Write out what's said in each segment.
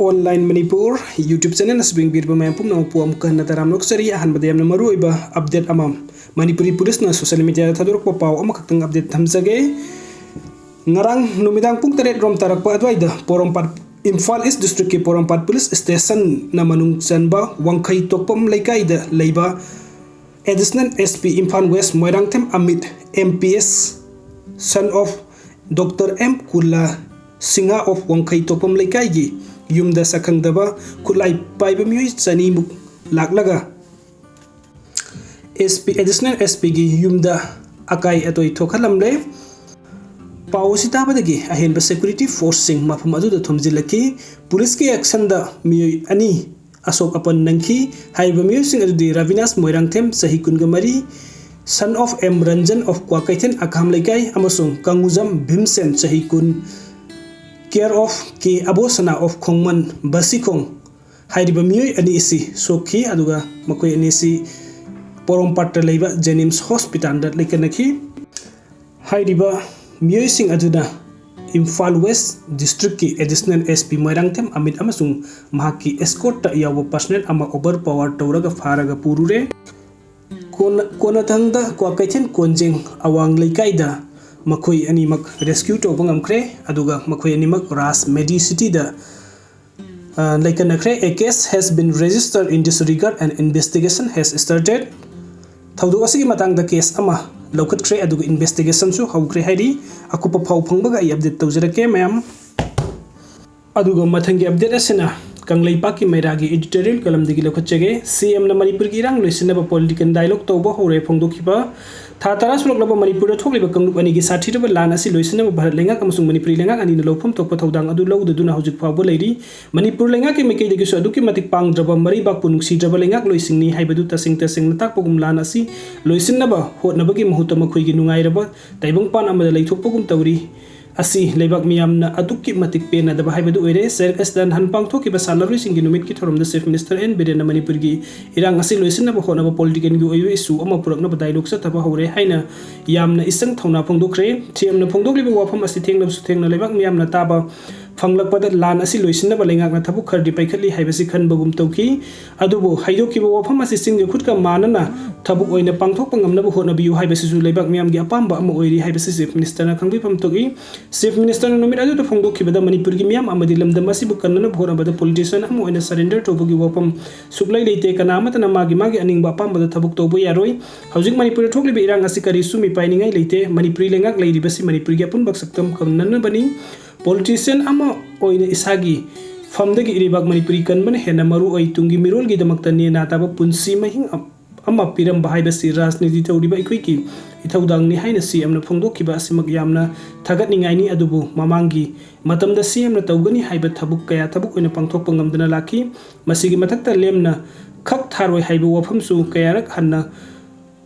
Online Manipur YouTube channel asbing bir ba mayam pumna puam kan na taram noksari ahan badayam na maruoi ba update amam Manipuri police na social media thadurok pa paw ama khaktang update thamjage ngarang numidang pung teret rom tarak pa adwaida porompat Imphal East District ke porompat police station na manung chanba Wangkheigi Thoudokta Meeoi da leiba additional SP Imphal West Moirangthem Amit MPS son of Dr. M Kula Singa of Wangkheigi Thoudokta Meeoi gi yumda sakangdaba kulai paiba mioi chani muk laklaga SP additional SP gi yumda akai atoi thokhalamle Pausita badagi ahenba security force sing mafam adu da thomjilaki police ki action da mioi ani Asok Apan Nangkhi haiba mioi sing adu di Ravinas Moirangthem sahi kungamari son of M Ranjan of Kwakaithen Akham Lekai amasung Kanguzam Bhimsen sahi kun care of K Abosana of Khongman Basikong haiba mioi ani isi sokhi aduga makoi ani isi porompat leiba Jenims Hospital da lekanaki haiba mioi sing aduna Imphal West District ki additional SP Moirangthem Amit amasung mahaki escort ta yawa personnel ama overpower tawraga faraga purure kona thangda Kwakaithen konjeng awang leikaida makoi animak rescue to bangamkre aduga makoi animak ras medicity da laikanakre a case has been registered in this regard and investigation has started thaudu asigi matang da case ama laukat kre aduga investigation su haukre hairi akupa phau phangbaga I update tawjarake mayam aduga mathangi update asina kanglei paki mairagi editorial kalam digi lokachege CM na Manipur gi rang loisinaba political dialogue tawba hore phongdokhiba thatara suloklaba Manipur da thokliba kanglup ani gi sathiraba lan asi loisinaba bharat lengak amasung Manipuri lengak ani na lofam tokpa thodang adu lawdaduna hojik phawba leiri Manipur lengak ki mekei digi su aduki matik pangdraba mari bak punungsi draba lengak loisingni haibadu tasing na takpogum lan asi loisinaba hotnabagi mahutama khoi gi nungairaba taibang pan amada leithokpogum tawri asi leibak miyamna aduki matik pena da haibadu oire serkas dan hanpang thoki ba salary singi numit ki thorom da chief minister N Birena Manipur gi irang asi loisin na ba hona ba political gi oyu isu ama purak na ba dialogue sa taba hore haina yamna isang thona phongdokre thiam na phongdokli ba wafam asi thengna su thengna leibak miyamna taba fanglakpada lan asi loisin ba lengak na thabu khardi paikhatli haibasi khanbagum tawki adubo haidoki ba wafam asi singi khutka manana thabu oina pangthok pangam na ba hona biu haibasi su leibak miyam gi apamba ama oiri haibasi chief minister na khangbi pam togi Chief Minister numit adu da phongdok khibada Manipur gi miyam amadi lamdam asi bu kannana bhora bada politician amu oina surrender tobugi wapam suklai leite kanamata na magi aning ba pam bada thabuk tobu yaroi hojik Manipur thokli be irang asi kari sumi painingai leite Manipuri lengak leiri basi Manipur gi apun bak saktam kamnan bani politician ama oina isagi famdagi iribak Manipuri kanban Henna Maruoi tungi mirol gi damakta ne na taba punsi mahing ama piram bahai basi rajniti tawriba ikoi ki ithawdang ni haina CM na phongdokhiba asimak yamna thagat ningai ni adubu mamangi matamda CM na tawgani haiba thabuk kaya thabuk oina pangthok pangamdana laki masigi mathakta lemna khak tharoi haiba wafam su kayarak hanna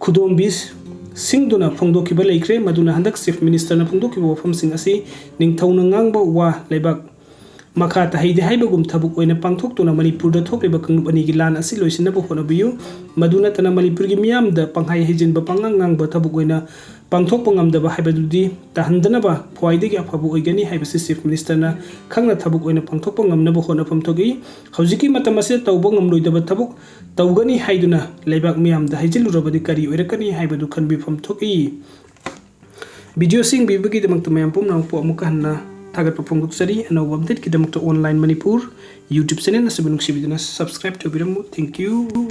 khudombis singduna phongdokhiba leikre maduna handak chief minister na phongdokhiba wafam sing asi ningthauna ngangba wa leibak makha ta haide haibagum thabuk oina pangthok tuna Manipur da thokriba kanglup ani gi lan asi loisina ba honabiu maduna tana Manipur gi miyam da panghai hejin ba pangangang ba thabuk oina pangthok pangam da ba haibadudi tahandana ba phwaide gi aphabu oigani haibasi chief minister na khangna thabuk oina pangthok pangam na ba hona phamthogi hojiki matamase tawbo ngamloi da ba thabuk tawgani haiduna leibak miyam da haijilurabadi kari oirakani haibadu khanbi phamthogi video sing bibagi damak tumayam pum na po amuka hanna Tagat papungkuk sari ano update kita mukta online Manipur YouTube channel na subscribe to biramu. Thank you.